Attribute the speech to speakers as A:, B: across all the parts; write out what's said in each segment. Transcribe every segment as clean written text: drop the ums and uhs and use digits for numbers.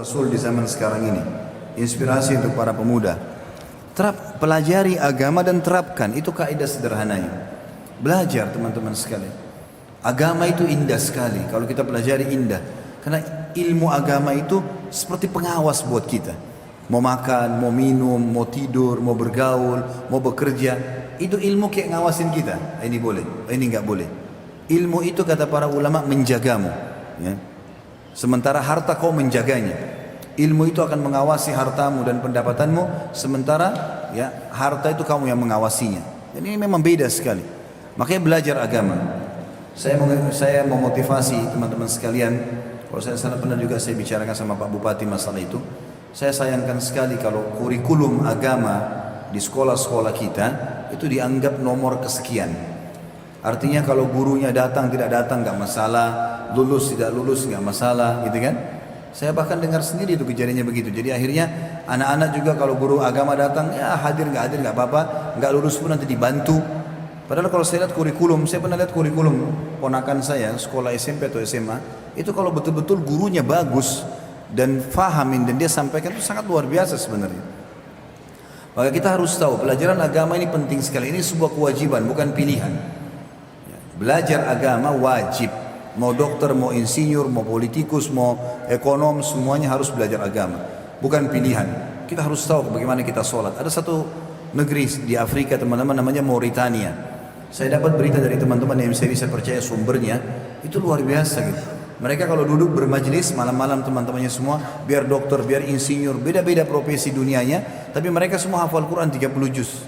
A: Rasul di zaman sekarang ini. Inspirasi untuk para pemuda. Pelajari agama dan terapkan. Itu kaidah sederhananya. Belajar teman-teman sekalian. Agama itu indah sekali. Kalau kita pelajari indah. Karena ilmu agama itu seperti pengawas buat kita. Mau makan, mau minum, mau tidur, mau bergaul, mau bekerja. Itu ilmu kayak ngawasin kita. Ini boleh, ini nggak boleh. Ilmu itu kata para ulama menjagamu. Ya. Sementara harta kau menjaganya. Ilmu itu akan mengawasi hartamu dan pendapatanmu. Sementara ya harta itu kamu yang mengawasinya. Dan ini memang beda sekali. Makanya belajar agama. Saya memotivasi teman-teman sekalian. Kalau saya sana pernah juga saya bicarakan sama Pak Bupati masalah itu. Saya sayangkan sekali kalau kurikulum agama di sekolah-sekolah kita itu dianggap nomor kesekian. Artinya kalau gurunya datang tidak datang nggak masalah, lulus tidak lulus nggak masalah, gitu kan? Saya bahkan dengar sendiri itu kejadiannya begitu. Jadi akhirnya anak-anak juga kalau guru agama datang ya hadir nggak apa-apa, nggak lulus pun nanti dibantu. Padahal kalau saya lihat kurikulum, saya pernah lihat kurikulum ponakan saya sekolah SMP atau SMA itu kalau betul-betul gurunya bagus dan fahamin dan dia sampaikan itu sangat luar biasa sebenarnya. Maka kita harus tahu pelajaran agama ini penting sekali. Ini sebuah kewajiban bukan pilihan. Belajar agama wajib. Mau dokter, mau insinyur, mau politikus, mau ekonom, semuanya harus belajar agama. Bukan pilihan. Kita harus tahu bagaimana kita sholat. Ada satu negeri di Afrika teman-teman namanya Mauritania. Saya dapat berita dari teman-teman yang saya bisa percaya sumbernya. Itu luar biasa gitu. Mereka kalau duduk bermajlis malam-malam teman-temannya semua, biar dokter, biar insinyur, beda-beda profesi dunianya, tapi mereka semua hafal Quran 30 juz.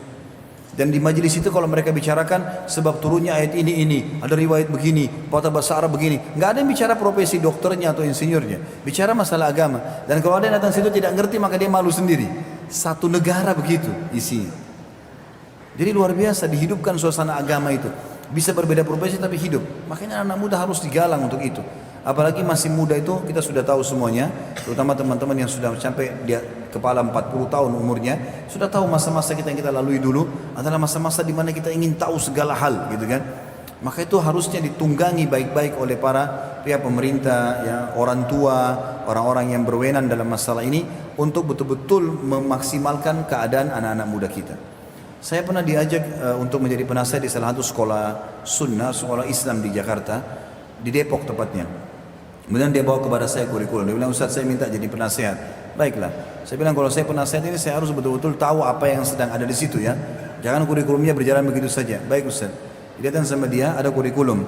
A: Dan di majelis itu kalau mereka bicarakan sebab turunnya ayat ini, ada riwayat begini, kata bahasa Arab begini, nggak ada yang bicara profesi dokternya atau insinyurnya, bicara masalah agama. Dan kalau ada yang datang situ tidak ngerti maka dia malu sendiri. Satu negara begitu isinya. Jadi luar biasa dihidupkan suasana agama itu. Bisa berbeda profesi tapi hidup. Makanya anak muda harus digalang untuk itu. Apalagi masih muda itu kita sudah tahu semuanya, terutama teman-teman yang sudah sampai dia kepala 40 tahun umurnya, sudah tahu masa-masa kita yang kita lalui dulu adalah masa-masa di mana kita ingin tahu segala hal, gitu kan? Maka itu harusnya ditunggangi baik-baik oleh para pihak pemerintah, ya, orang tua, orang-orang yang berwenang dalam masalah ini untuk betul-betul memaksimalkan keadaan anak-anak muda kita. Saya pernah diajak untuk menjadi penasihat di salah satu sekolah sunnah, sekolah Islam di Jakarta, di Depok tepatnya. Kemudian dia bawa kepada saya kurikulum. Dia bilang, Ustaz saya minta jadi penasehat. Baiklah. Saya bilang kalau saya penasehat ini saya harus betul-betul tahu apa yang sedang ada di situ ya. Jangan kurikulumnya berjalan begitu saja. Baik Ustaz. Dilihatkan sama dia ada kurikulum.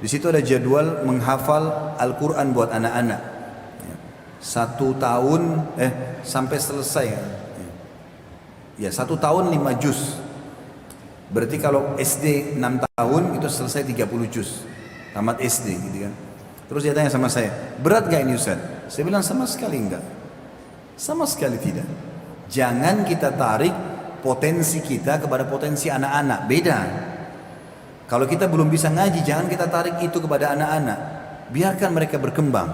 A: Di situ ada jadwal menghafal Al-Quran buat anak-anak. 1 tahun sampai selesai. Ya 1 tahun 5 juz. Berarti kalau SD 6 tahun itu selesai 30 juz. Tamat SD gitu kan. Terus dia tanya sama saya, berat gak ini Ustaz? Saya bilang sama sekali enggak. Sama sekali tidak. Jangan kita tarik potensi kita kepada potensi anak-anak. Beda. Kalau kita belum bisa ngaji, jangan kita tarik itu kepada anak-anak. Biarkan mereka berkembang.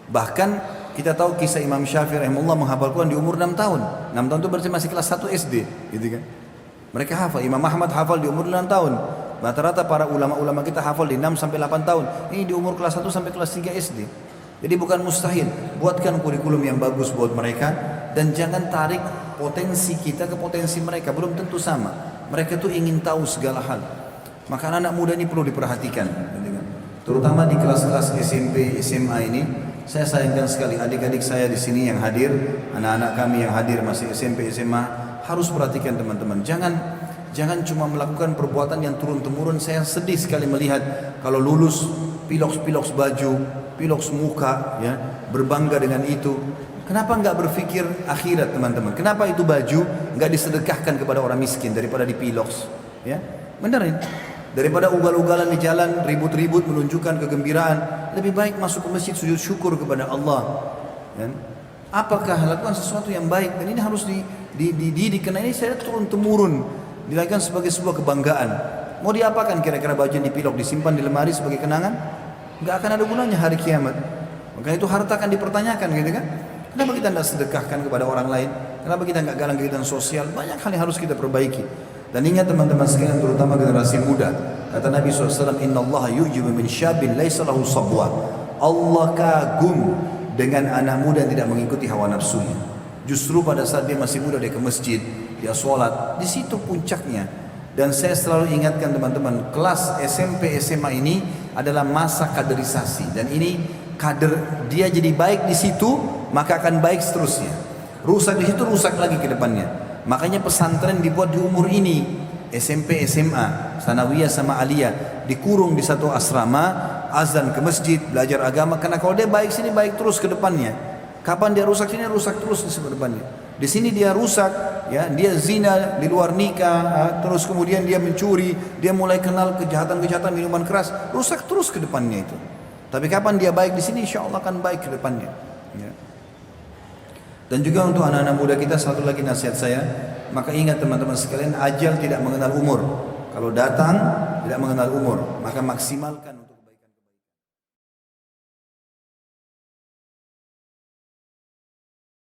A: Bahkan kita tahu kisah Imam Syafi'i rahimahullah menghafal Quran di umur 6 tahun. 6 tahun itu berarti masih kelas 1 SD, gitu kan? Mereka hafal. Imam Ahmad hafal di umur 6 tahun. Rata-rata para ulama-ulama kita hafal di 6 sampai 8 tahun. Ini di umur kelas 1 sampai kelas 3 SD. Jadi bukan mustahil. Buatkan kurikulum yang bagus buat mereka dan jangan tarik potensi kita ke potensi mereka. Belum tentu sama. Mereka tuh ingin tahu segala hal. Maka anak muda ini perlu diperhatikan. Terutama di kelas-kelas SMP, SMA ini. Saya sayangkan sekali adik-adik saya di sini yang hadir, anak-anak kami yang hadir masih SMP, SMA, harus perhatikan teman-teman. Jangan cuma melakukan perbuatan yang turun-temurun. Saya sedih sekali melihat kalau lulus piloks baju, piloks muka, ya, berbangga dengan itu. Kenapa nggak berpikir akhirat teman-teman? Kenapa itu baju nggak disedekahkan kepada orang miskin daripada dipiloks? Ya, benar ini. Daripada ugal-ugalan di jalan, ribut-ribut menunjukkan kegembiraan, lebih baik masuk ke masjid sujud syukur kepada Allah. Ya. Apakah lakukan sesuatu yang baik dan ini harus dididik karena ini saya turun-temurun. Dilakukan sebagai sebuah kebanggaan. Mau diapakan kira-kira baju yang dipilok, disimpan di lemari sebagai kenangan? Enggak akan ada gunanya hari kiamat. Maka itu harta akan dipertanyakan, gitu kan? Kenapa kita tidak sedekahkan kepada orang lain? Kenapa kita enggak galang kegiatan sosial? Banyak hal yang harus kita perbaiki. Dan ingat teman-teman sekalian, terutama generasi muda. Kata Nabi SAW, Inna Allah yu'jibu min syabin laysa lahu sabwa. Allah kagum dengan anak muda yang tidak mengikuti hawa nafsunya. Justru pada saat dia masih muda dia ke masjid, dia sholat, di situ puncaknya. Dan saya selalu ingatkan teman-teman, kelas SMP SMA ini adalah masa kaderisasi, dan ini kader dia jadi baik di situ, maka akan baik seterusnya. Rusak di situ, rusak lagi ke depannya. Makanya pesantren dibuat di umur ini, SMP, SMA, sanawiyah sama aliyah, dikurung di satu asrama, azan ke masjid, belajar agama. Karena kalau dia baik sini, baik terus ke depannya. Kapan dia rusak sini, rusak terus di depannya. Di sini dia rusak, ya, dia zina di luar nikah, terus kemudian dia mencuri, dia mulai kenal kejahatan-kejahatan minuman keras, rusak terus ke depannya itu. Tapi kapan dia baik di sini, insya Allah akan baik ke depannya. Ya. Dan juga untuk anak-anak muda kita, satu lagi nasihat saya, maka ingat teman-teman sekalian, ajal tidak mengenal umur. Kalau datang tidak mengenal umur, maka maksimalkan.